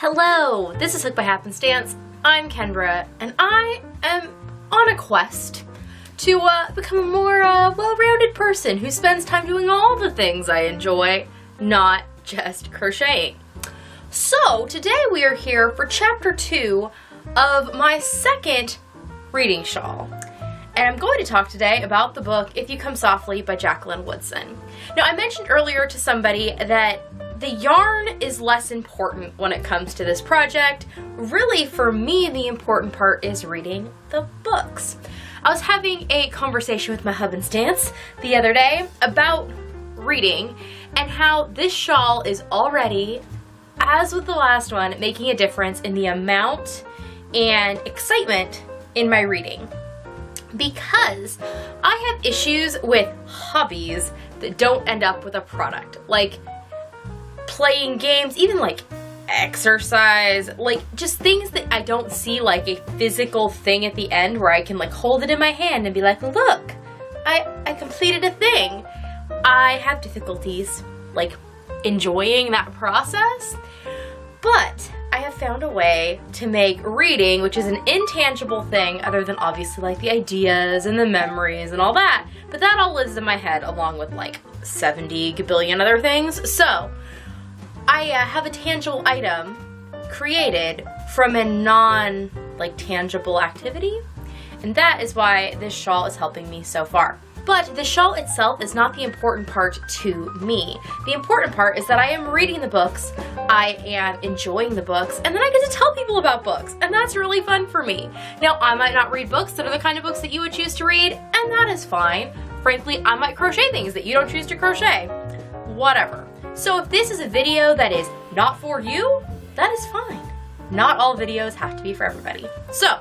Hello, this is Hooked by Happenstance. I'm Kendra, and I am on a quest to become a more well-rounded person who spends time doing all the things I enjoy, not just crocheting. So, today we are here for Chapter 2 of my second reading shawl. And I'm going to talk today about the book If You Come Softly by Jacqueline Woodson. Now, I mentioned earlier to somebody that the yarn is less important when it comes to this project. Really, for me, the important part is reading the books. I was having a conversation with my husbandstance the other day about reading and how this shawl is already, as with the last one, making a difference in the amount and excitement in my reading. Because I have issues with hobbies that don't end up with a product. Like playing games, even like exercise, like just things that I don't see like a physical thing at the end where I can like hold it in my hand and be like, look, I completed a thing. I have difficulties like enjoying that process, but I have found a way to make reading, which is an intangible thing other than obviously like the ideas and the memories and all that, but that all lives in my head along with like 70 gabillion other things. So I have a tangible item created from a non-tangible activity, and that is why this shawl is helping me so far. But the shawl itself is not the important part to me. The important part is that I am reading the books, I am enjoying the books, and then I get to tell people about books, and that's really fun for me. Now, I might not read books that are the kind of books that you would choose to read, and that is fine. Frankly, I might crochet things that you don't choose to crochet. Whatever. So if this is a video that is not for you, that is fine. Not all videos have to be for everybody. So,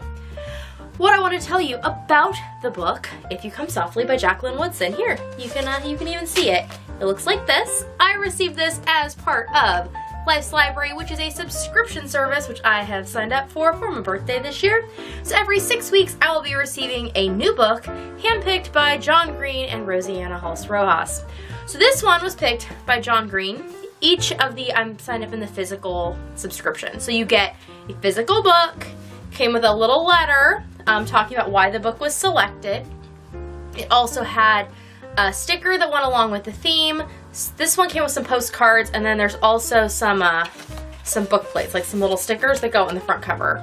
what I want to tell you about the book, If You Come Softly by Jacqueline Woodson. Here, you can even see it. It looks like this. I received this as part of Life's Library, which is a subscription service which I have signed up for my birthday this year. So every 6 weeks, I will be receiving a new book, handpicked by John Green and Rosianna Hulse Rojas. So this one was picked by John Green. Each of the, I'm signed up in the physical subscription. So you get a physical book, came with a little letter talking about why the book was selected. It also had a sticker that went along with the theme. This one came with some postcards, and then there's also some book plates, like some little stickers that go in the front cover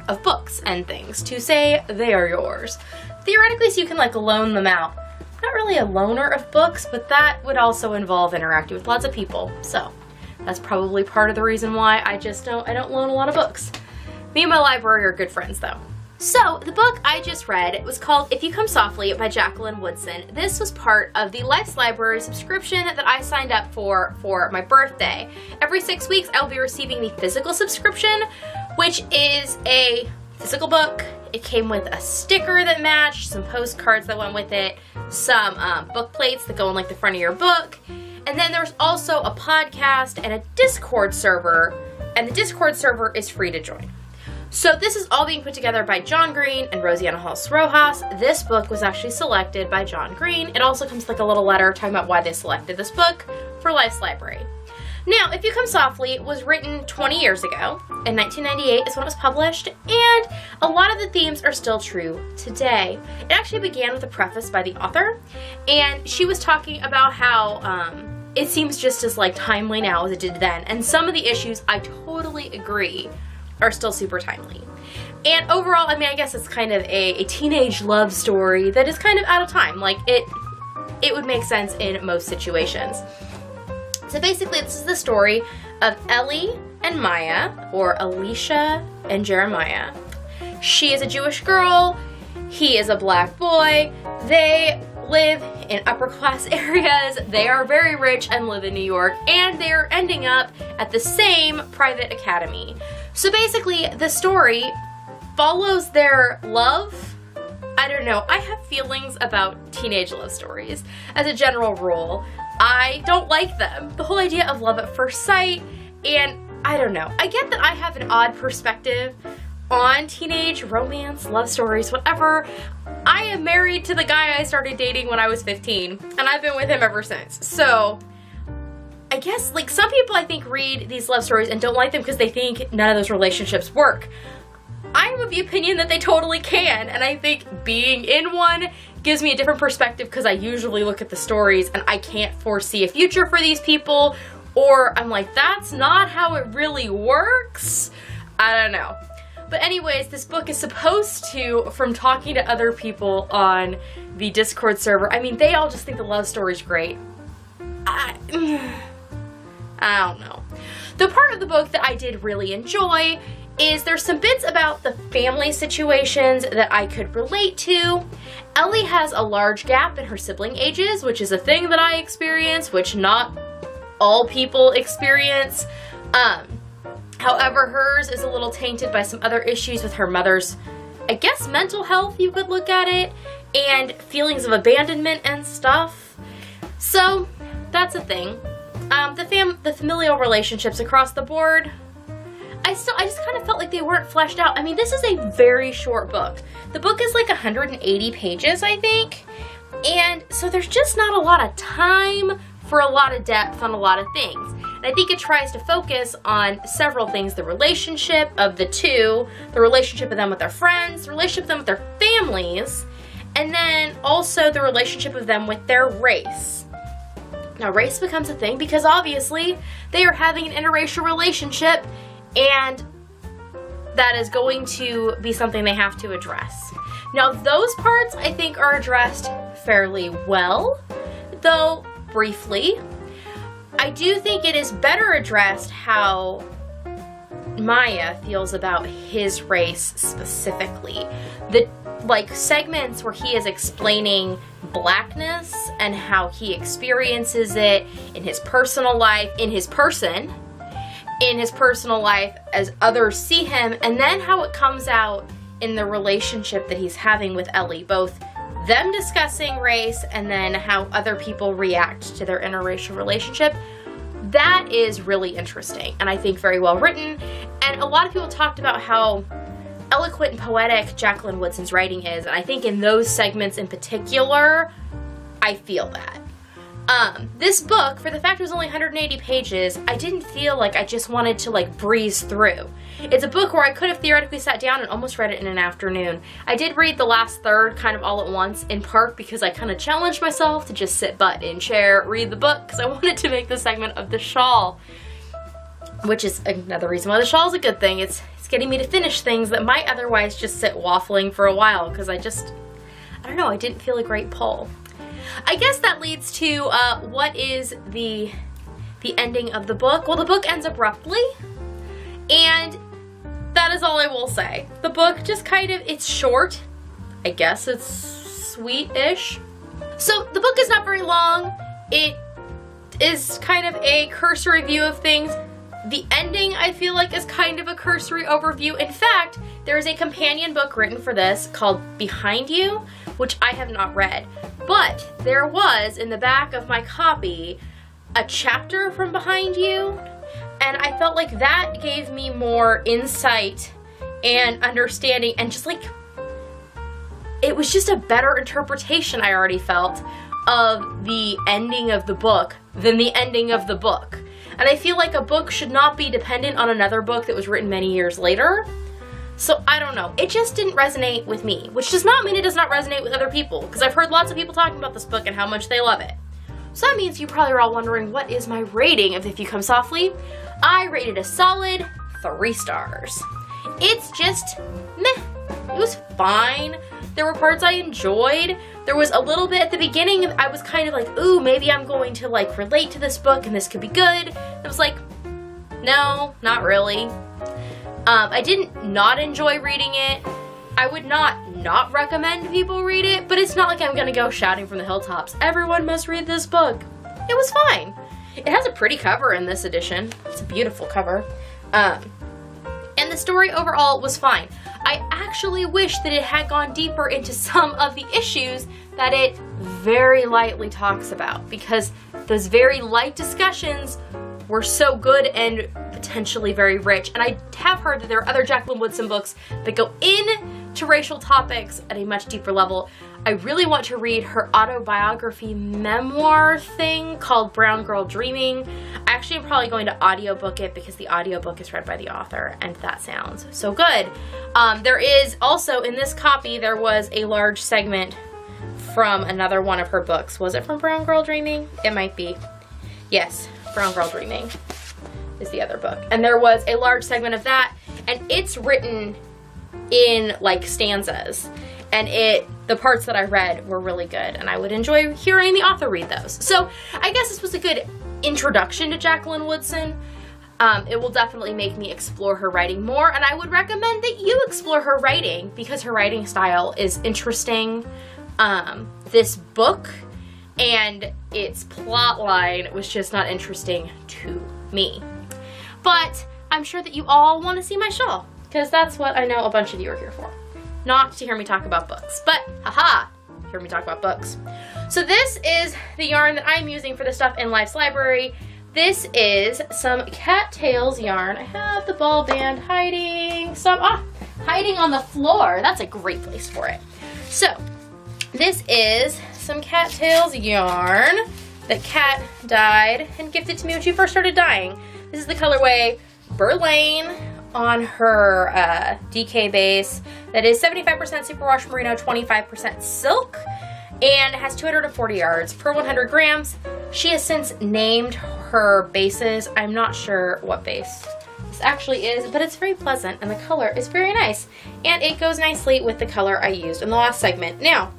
of books and things to say they are yours. Theoretically, so you can like loan them out. Not really a loaner of books, but that would also involve interacting with lots of people. So that's probably part of the reason why I don't loan a lot of books. Me and my library are good friends though. So the book I just read was called If You Come Softly by Jacqueline Woodson. This was part of the Life's Library subscription that I signed up for my birthday. Every 6 weeks I'll be receiving the physical subscription, which is a physical book. It came with a sticker that matched, some postcards that went with it, some book plates that go in like the front of your book, and then there's also a podcast and a Discord server, and the Discord server is free to join. So this is all being put together by John Green and Rosianna Hulse Rojas. This book was actually selected by John Green. It also comes with like a little letter talking about why they selected this book for Life's Library. Now, If You Come Softly was written 20 years ago. In 1998 is when it was published, and a lot of the themes are still true today. It actually began with a preface by the author, and she was talking about how it seems just as like timely now as it did then, and some of the issues, I totally agree, are still super timely. And overall, I mean, I guess it's kind of a teenage love story that is kind of out of time. Like, it would make sense in most situations. So basically, this is the story of Ellie and Maya, or Alicia and Jeremiah. She is a Jewish girl. He is a black boy. They live in upper class areas. They are very rich and live in New York, and they're ending up at the same private academy. So basically, the story follows their love. I don't know. I have feelings about teenage love stories as a general rule. I don't like them. The whole idea of love at first sight, and I don't know. I get that I have an odd perspective on teenage romance, love stories, whatever. I am married to the guy I started dating when I was 15, and I've been with him ever since. So I guess, like, some people I think read these love stories and don't like them because they think none of those relationships work. I'm of the opinion that they totally can, and I think being in one gives me a different perspective because I usually look at the stories and I can't foresee a future for these people, or I'm like, that's not how it really works. I don't know. But anyways, this book is supposed to, from talking to other people on the Discord server, I mean, they all just think the love story's great. I don't know. The part of the book that I did really enjoy is there's some bits about the family situations that I could relate to. Ellie has a large gap in her sibling ages, which is a thing that I experience, which not all people experience. However, hers is a little tainted by some other issues with her mother's, I guess, mental health, you could look at it, and feelings of abandonment and stuff. So, that's a thing. The familial relationships across the board, I just kind of felt like they weren't fleshed out. I mean, this is a very short book. The book is like 180 pages, I think. And so there's just not a lot of time for a lot of depth on a lot of things. And I think it tries to focus on several things. The relationship of the two, the relationship of them with their friends, the relationship of them with their families, and then also the relationship of them with their race. Now, race becomes a thing because obviously they are having an interracial relationship, and that is going to be something they have to address. Now, those parts I think are addressed fairly well, though briefly. I do think it is better addressed how Maya feels about his race specifically. The segments where he is explaining blackness and how he experiences it in his personal life, in his personal life as others see him, and then how it comes out in the relationship that he's having with Ellie, both them discussing race and then how other people react to their interracial relationship. That is really interesting and I think very well written. And a lot of people talked about how eloquent and poetic Jacqueline Woodson's writing is, and I think in those segments in particular, I feel that. This book, for the fact it was only 180 pages, I didn't feel like I just wanted to breeze through. It's a book where I could have theoretically sat down and almost read it in an afternoon. I did read the last third kind of all at once, in part because I kind of challenged myself to just sit butt in chair, read the book, because I wanted to make the segment of the shawl, which is another reason why the shawl is a good thing. It's getting me to finish things that might otherwise just sit waffling for a while, because I don't know, I didn't feel a great pull. I guess that leads to what is the ending of the book. Well, the book ends abruptly, and that is all I will say. The book just it's short. I guess it's sweet-ish. So the book is not very long. It is kind of a cursory view of things. The ending, I feel like, is kind of a cursory overview. In fact, there is a companion book written for this called Behind You, which I have not read. But there was, in the back of my copy, a chapter from Behind You, and I felt like that gave me more insight and understanding, and it was just a better interpretation, I already felt, of the ending of the book than the ending of the book. And I feel like a book should not be dependent on another book that was written many years later. So I don't know. It just didn't resonate with me, which does not mean it does not resonate with other people, because I've heard lots of people talking about this book and how much they love it. So that means you probably are all wondering, what is my rating of If You Come Softly? I rated a solid 3 stars. It's just meh. It was fine. There were parts I enjoyed. There was a little bit at the beginning I was kind of like, ooh, maybe I'm going to relate to this book and this could be good. I was like, no, not really. I didn't not enjoy reading it. I would not recommend people read it, but it's not like I'm gonna go shouting from the hilltops, everyone must read this book. It was fine. It has a pretty cover in this edition. It's a beautiful cover. And the story overall was fine. I actually wish that it had gone deeper into some of the issues that it very lightly talks about, because those very light discussions were so good and potentially very rich. And I have heard that there are other Jacqueline Woodson books that go in to racial topics at a much deeper level. I really want to read her autobiography memoir thing called Brown Girl Dreaming. I actually am probably going to audiobook it because the audiobook is read by the author, and that sounds so good. There is also, in this copy, there was a large segment from another one of her books. Was it from Brown Girl Dreaming? It might be. Yes, Brown Girl Dreaming is the other book. And there was a large segment of that, and it's written in like stanzas, and the parts that I read were really good, and I would enjoy hearing the author read those. So I guess this was a good introduction to Jacqueline Woodson. It will definitely make me explore her writing more, and I would recommend that you explore her writing because her writing style is interesting. This book and its plot line was just not interesting to me. But I'm sure that you all want to see my shawl, because that's what I know a bunch of you are here for. Not to hear me talk about books, but haha, hear me talk about books. So this is the yarn that I'm using for the stuff in Life's Library. This is some cattails yarn. I have the ball band hiding on the floor. That's a great place for it. So this is some cattails yarn that Kat dyed and gifted to me when she first started dyeing. This is the colorway Berlane on her DK base. That is 75% superwash merino, 25% silk, and it has 240 yards per 100 grams. She has since named her bases. I'm not sure what base this actually is, but it's very pleasant and the color is very nice, and it goes nicely with the color I used in the last segment. Now,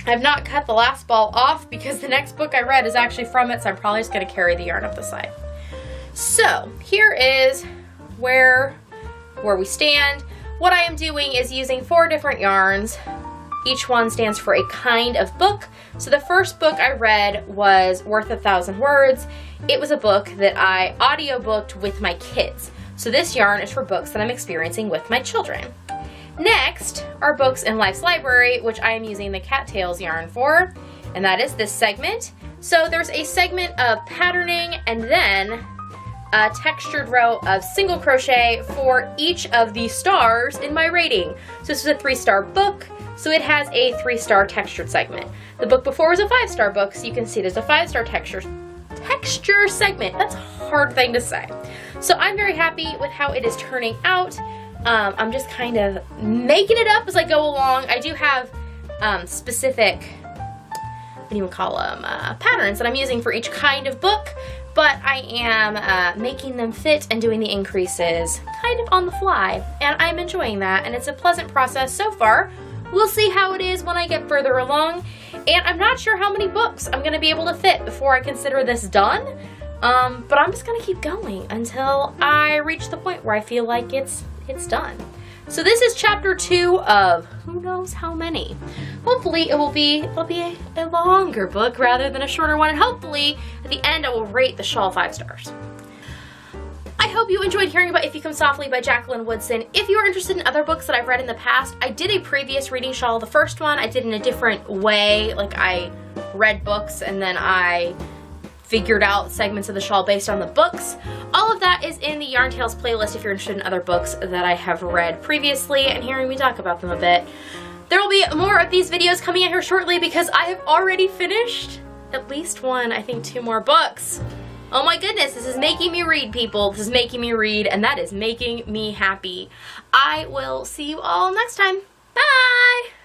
I've not cut the last ball off because the next book I read is actually from it, so I'm probably just going to carry the yarn up the side. So here is where we stand. What I am doing is using 4 different yarns. Each one stands for a kind of book. So the first book I read was Worth 1,000 Words. It was a book that I audiobooked with my kids. So this yarn is for books that I'm experiencing with my children. Next are books in Life's Library, which I am using the cattails yarn for, and that is this segment. So there's a segment of patterning and then a textured row of single crochet for each of the stars in my rating. So this is a 3-star book, so it has a 3-star textured segment. The book before was a 5-star book, so you can see there's a 5-star texture segment. That's a hard thing to say. So I'm very happy with how it is turning out. I'm just kind of making it up as I go along. I do have specific, what do you call them, patterns that I'm using for each kind of book, but I am making them fit and doing the increases kind of on the fly, and I'm enjoying that, and it's a pleasant process so far. We'll see how it is when I get further along, and I'm not sure how many books I'm going to be able to fit before I consider this done, but I'm just going to keep going until I reach the point where I feel like it's done. So this is chapter 2 of who knows how many. Hopefully it'll be a longer book rather than a shorter one, and hopefully at the end I will rate the shawl 5 stars. I hope you enjoyed hearing about If You Come Softly by Jacqueline Woodson. If you are interested in other books that I've read in the past, I did a previous reading shawl. The first one I did in a different way, like I read books and then I figured out segments of the shawl based on the books. All of that is in the Yarn Tales playlist if you're interested in other books that I have read previously and hearing me talk about them a bit. There will be more of these videos coming out here shortly because I have already finished at least one, I think 2 more books. Oh my goodness, this is making me read, people. This is making me read, and that is making me happy. I will see you all next time. Bye!